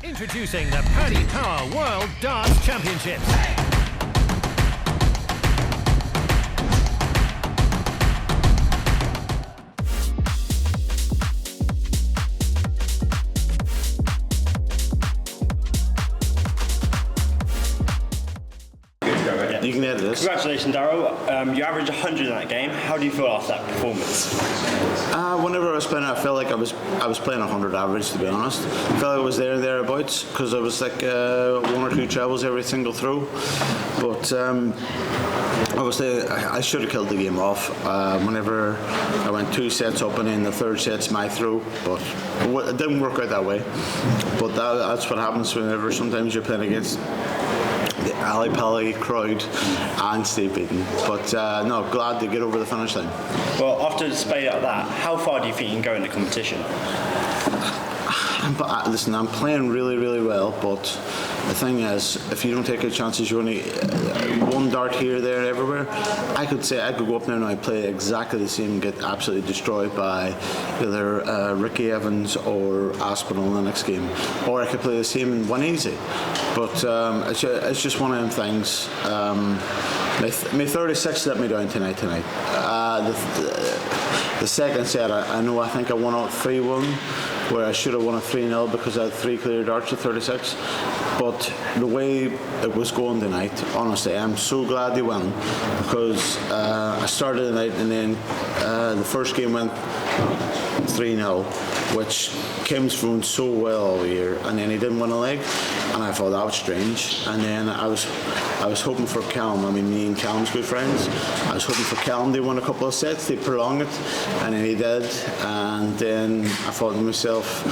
Introducing the Paddy Power World Darts Championships. You can edit this. Congratulations, Daryl. You averaged 100 in that game. How do you feel after that performance? Whenever I was playing, I felt like I was playing 100 average, to be honest. I felt like I was thereabouts, because I was like one or two trebles every single throw. But obviously, I should have killed the game off. Whenever I went 2 sets up and then the third set's my throw, but it didn't work out that way. But that's what happens whenever sometimes you're playing against the Ali Pally crowd and Steve Beaton. But no, glad to get over the finish line. Well, after a display like that, how far do you think you can go in the competition? Listen, I'm playing really, really well, but the thing is, if you don't take your chances, you're only one dart here, there, everywhere. I could go up there and I play exactly the same and get absolutely destroyed by either Ricky Evans or Aspinall in the next game, or I could play the same and win easy. But it's just one of them things. My 36 let me down tonight. The second set, I think I won out 3-1, where I should have won a 3-0 because I had 3 clear darts at 36. But the way it was going tonight, honestly, I'm so glad they won, because I started the night and then the first game went 3-0, which Kim's thrown so well all year, and then he didn't win a leg, and I thought that was strange. And then I was hoping for Callum. I mean, me and Callum's good friends. I was hoping for Callum to win a couple of sets, they prolong it, and then he did. And then I thought to myself,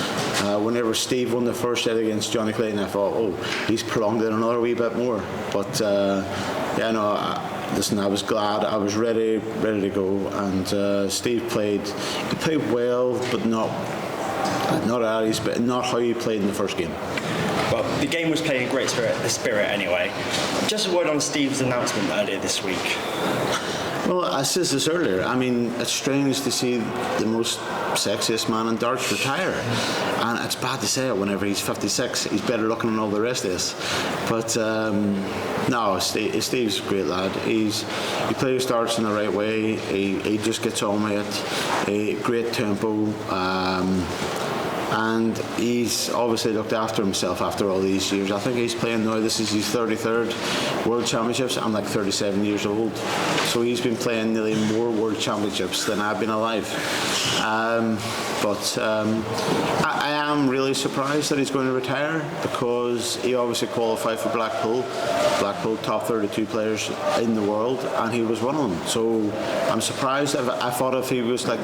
whenever Steve won the first set against Johnny Clayton, I thought, oh, he's prolonged it another wee bit more. But yeah, no. Listen, I was glad. I was ready to go, and Steve played well, but not how he played in the first game. Well, the game was playing in great spirit anyway. Just a word on Steve's announcement earlier this week. Well, I said this earlier. I mean, it's strange to see the most sexiest man in darts retire, and it's bad to say it whenever he's 56. He's better looking than all the rest of us. But no, Steve's a great lad. He plays darts in the right way. He just gets on with it. Great tempo. And he's obviously looked after himself after all these years. I think he's playing now, this is his 33rd World Championships. I'm like 37 years old. So he's been playing nearly more World Championships than I've been alive. But I am really surprised that he's going to retire, because he obviously qualified for Blackpool. Blackpool, top 32 players in the world, and he was one of them. So I'm surprised. I thought if he was like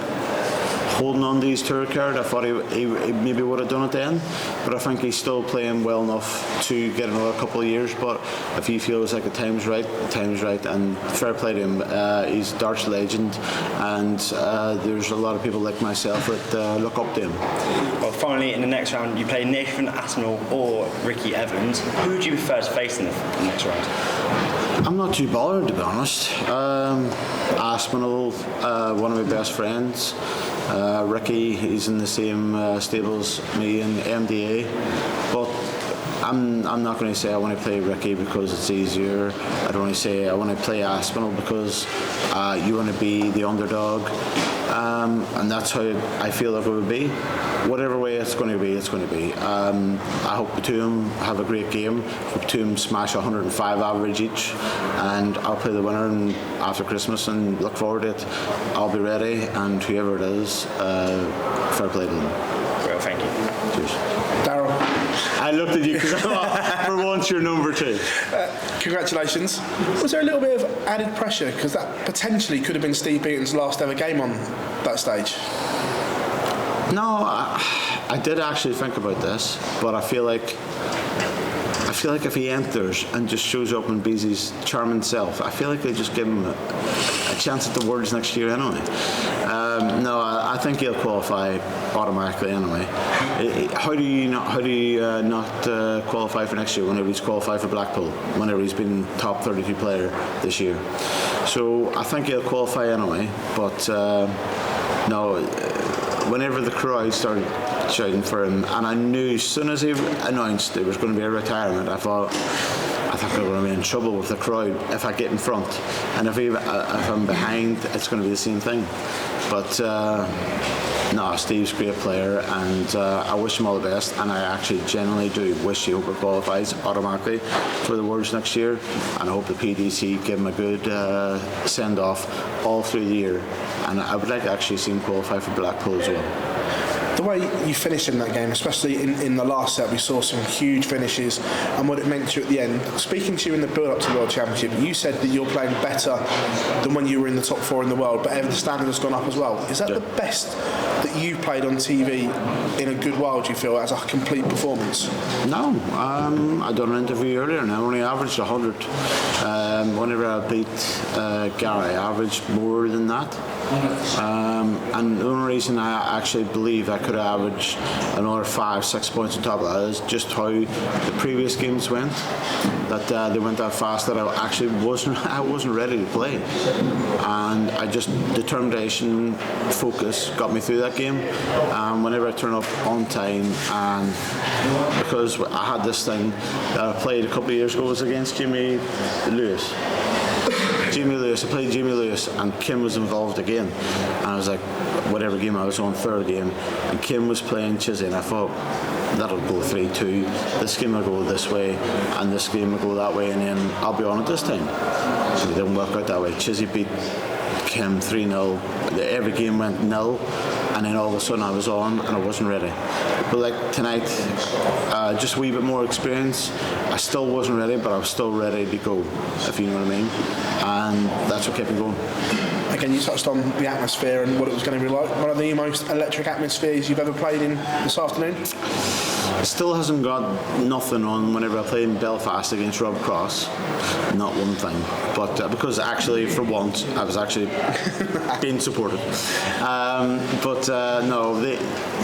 holding on to his tour card, I thought he maybe would have done it then, but I think he's still playing well enough to get another couple of years. But if he feels like the time's right, and fair play to him. He's a darts legend, and there's a lot of people like myself that look up to him. Well, finally, in the next round, you play Nathan Aspinall or Ricky Evans. Who would you prefer to face in the next round? I'm not too bothered, to be honest. Aspinall, one of my best friends. Ricky, he's in the same stable as me and MDA, but I'm not going to say I want to play Ricky because it's easier. I don't want to say I want to play Aspinall because you want to be the underdog, and that's how I feel like it would be. Whatever way it's going to be, it's going to be. I hope the two of them have a great game. I hope the two of them smash 105 average each, and I'll play the winner after Christmas and look forward to it. I'll be ready, and whoever it is, fair play to them. Well, thank you. Cheers. Daryl. I looked at you because for once you're number 2. Congratulations. Was there a little bit of added pressure, because that potentially could have been Steve Beaton's last ever game on that stage? No, I did actually think about this, but I feel like if he enters and just shows up and be his charming self, I feel like they just give him a chance at the Worlds next year anyway. No, I think he'll qualify automatically anyway. How do you not qualify for next year whenever he's qualified for Blackpool, whenever he's been top 32 player this year? So I think he'll qualify anyway, but no. whenever the crowd started shouting for him, and I knew as soon as he announced there was going to be a retirement, I thought I'm going to be in trouble with the crowd if I get in front, and if I'm behind, it's going to be the same thing. But no, Steve's a great player, and I wish him all the best, and I actually genuinely do wish he qualifies automatically for the Worlds next year, and I hope the PDC give him a good send-off all through the year, and I would like to actually see him qualify for Blackpool as well. The way you finished in that game, especially in the last set, we saw some huge finishes and what it meant to you at the end. Speaking to you in the build-up to the World Championship, you said that you're playing better than when you were in the top 4 in the world, but the standard has gone up as well. Is that the best that you played on TV in a good while, do you feel, as a complete performance? No, I done an interview earlier and I only averaged 100. Whenever I beat Gary, I averaged more than that. And the only reason I actually believe I could average another 5-6 points on top of that is just how the previous games went. That they went that fast that I actually wasn't ready to play, and I just determination, focus got me through that game. Whenever I turn up on time, and because I had this thing that I played a couple of years ago was against Jamie Lewis. I played Jamie Lewis, and Kim was involved again, and I was like, whatever game I was on, third game, and Kim was playing Chizzy, and I thought that'll go 3-2, this game will go this way, and this game will go that way, and then I'll be on it this time. So it didn't work out that way. Chizzy beat Kim 3-0, every game went 0, and then all of a sudden I was on and I wasn't ready. But like tonight, just a wee bit more experience. I still wasn't ready, but I was still ready to go, if you know what I mean. And that's what kept me going. Again, you touched on the atmosphere and what it was going to be like. One of the most electric atmospheres you've ever played in this afternoon? It still hasn't got nothing on whenever I played in Belfast against Rob Cross. Not one thing. But because actually, for once, I was actually being supported.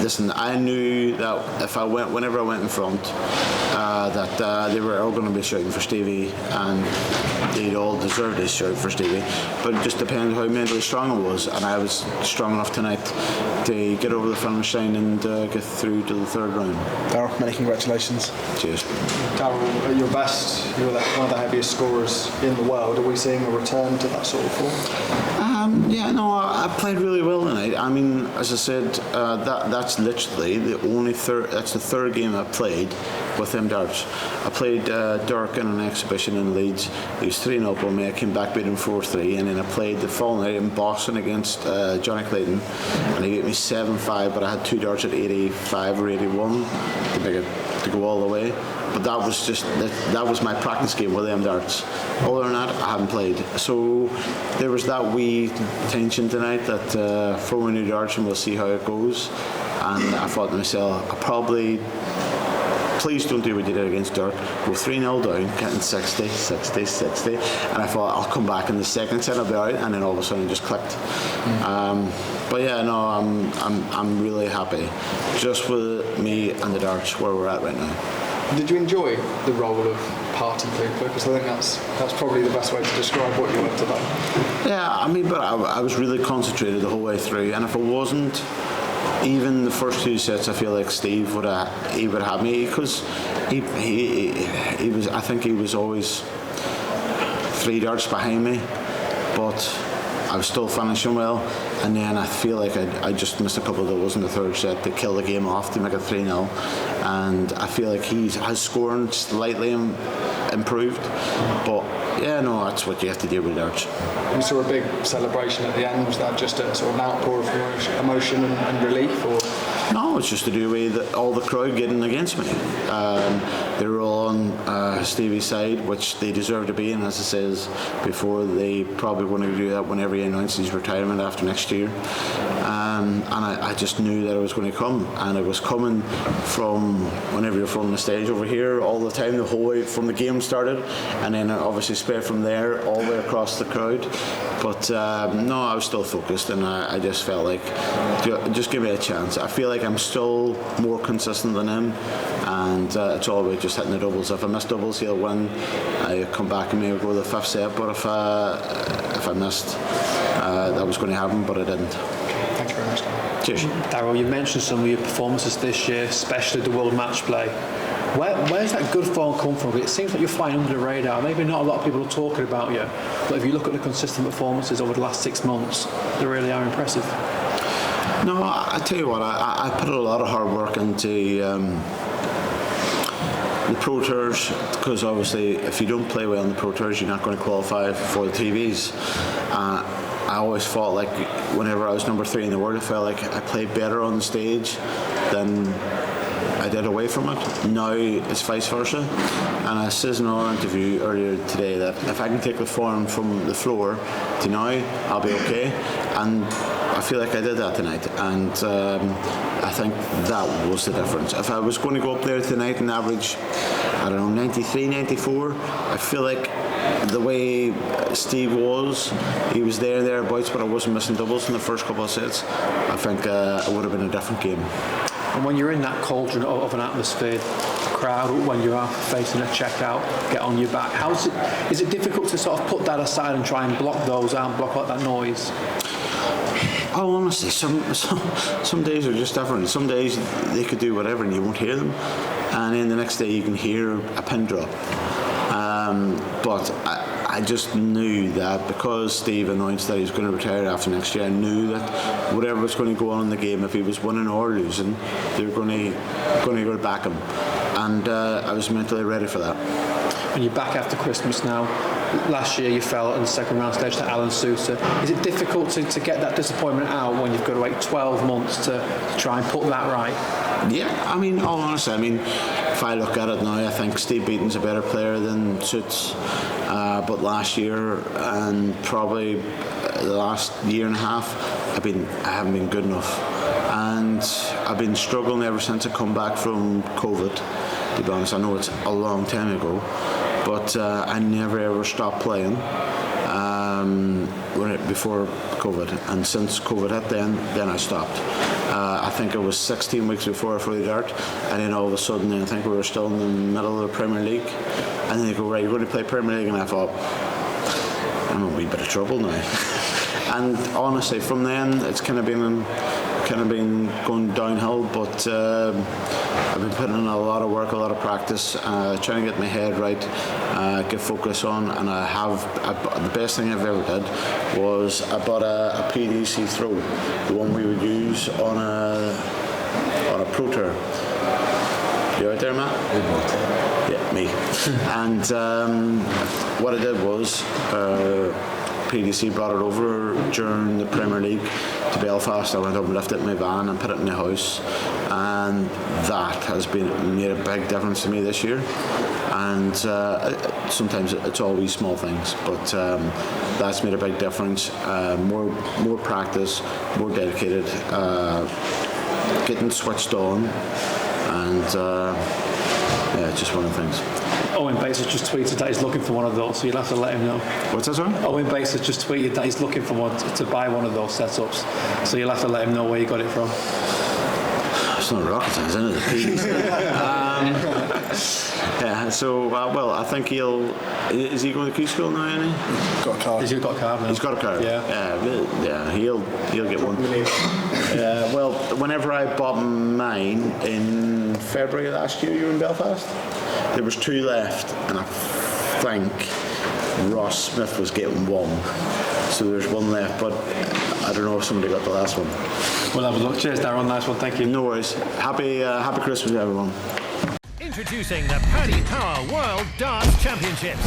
Listen, I knew that if whenever I went in front, that they were all going to be shouting for Stevie, and they'd all deserved this shout for Stevie. But it just depended how mentally strong I was, and I was strong enough tonight to get over the finish line and get through to the third round. Daryl, many congratulations. Cheers. Daryl, at your best, you're one of the heaviest scorers in the world. Are we seeing a return to that sort of form? I played really well tonight. I mean, as I said, that's literally that's the third game I played with them darts. I played Dirk in an exhibition in Leeds. He was 3-0 up on me. I came back, beat him 4-3, and then I played the following night in Boston against Johnny Clayton, and he beat me 7-5, but I had 2 darts at 85 or 81 to make it to go all the way. But that was my practice game with them darts. Other than that, I haven't played. So there was that wee tension tonight that throw a new darts and we'll see how it goes. And I thought to myself, please don't do what you did against Dirk. Go 3-0 down, getting 60. And I thought, I'll come back in the second set, I'll be out, and then all of a sudden it just clicked. But yeah, no, I'm really happy. Just with me and the darts where we're at right now. Did you enjoy the role of party pooper? Because I think that's probably the best way to describe what you were today. Yeah, I mean, but I was really concentrated the whole way through, and if it wasn't, even the first 2 sets, I feel like Steve would have me, because he was. I think he was always 3 darts behind me, but I was still finishing well. And then I feel like I just missed a couple of doubles in the third set to kill the game off to make it 3-0. And I feel like his scoring slightly improved, but yeah, no, that's what you have to do with darts. You saw a big celebration at the end. Was that just a sort of an outpour of emotion and relief, or? No, it's just to do with all the crowd getting against me. They were all on Stevie's side, which they deserve to be, and as I says before, they probably want to do that whenever he announces his retirement after next year. And I just knew that it was going to come, and it was coming from whenever you're from the stage over here all the time, the whole way from the game started, and then obviously spread from there all the way across the crowd. But no, I was still focused, and I just felt like, just give me a chance. I feel like I'm still more consistent than him, and it's all about just hitting the doubles. If I miss doubles, he'll win. I come back and maybe go the 5th set, but if I missed, that was going to happen, but I didn't. Thank you. for next time. Cheers. Daryl, you mentioned some of your performances this year, especially the World Match Play. Where's that good form come from? It seems like you're flying under the radar. Maybe not a lot of people are talking about you, but if you look at the consistent performances over the last 6 months, they really are impressive. No, I tell you what, I put a lot of hard work into the Pro Tours, because obviously if you don't play well in the Pro Tours, you're not going to qualify for the TVs. I always felt like whenever I was number 3 in the world, I felt like I played better on the stage than I did away from it. Now it's vice versa, and I said in our interview earlier today that if I can take the form from the floor to now, I'll be okay, and I feel like I did that tonight, and I think that was the difference. If I was going to go up there tonight and average, I don't know, 93, 94, I feel like the way Steve was, he was thereabouts, but I wasn't missing doubles in the first couple of sets. I think it would have been a different game. And when you're in that cauldron of an atmosphere, the crowd, when you are facing a checkout, get on your back, is it difficult to sort of put that aside and try and block those out and block out that noise? Oh, honestly, some days are just different. Some days they could do whatever and you won't hear them, and then the next day you can hear a pin drop. But I just knew that because Steve announced that he was going to retire after next year, I knew that whatever was going to go on in the game, if he was winning or losing, they were going to go back him, and I was mentally ready for that. And you're back after Christmas now. Last year you fell in the second round stage to Alan Sousa. Is it difficult to get that disappointment out when you've got to wait 12 months to try and put that right? Yeah, I mean, all honestly, I mean, if I look at it now, I think Steve Beaton's a better player than Suits. But last year and probably the last year and a half, I haven't been good enough, and I've been struggling ever since I come back from COVID. To be honest, I know it's a long time ago, but I never ever stopped playing before COVID, and since COVID hit, then I stopped. I think it was 16 weeks before I flew dart, and then all of a sudden, I think we were still in the middle of the Premier League, and then they go, right, you're going to play Premier League, and I thought, I'm in a wee bit of trouble now. And honestly, from then, it's kind of been going downhill, but I've been putting in a lot of work, a lot of practice, trying to get my head right, get focus on, and the best thing I've ever did was I bought a PDC throw, the one we would use on a Pro Tour. You out there, Matt? Yeah, me. And what I did was PDC brought it over during the Premier League to Belfast. I went up and lifted it in my van and put it in the house, and that has made a big difference to me this year. And sometimes it's always small things, but that's made a big difference. More practice, more dedicated, getting switched on, and it's just one of the things. Owen Bates has just tweeted that he's looking for one of those, so you'll have to let him know. What's that, sorry? Owen Bates has just tweeted that he's looking for one to buy one of those setups, so you'll have to let him know where you got it from. It's not rocket science, isn't it? The P's. Yeah, so, well, I think is he going to Q school now, isn't he? Got a card. He's got a card now. He's got a card. Yeah, he'll get one. Well, whenever I bought mine in February last year, you were in Belfast, there was 2 left, and I think Ross Smith was getting 1. So there's 1 left, but I don't know if somebody got the last one. We'll have a look. Cheers, Darren. Nice one. Thank you. No worries. Happy Christmas, everyone. Introducing the Paddy Power World Darts Championships.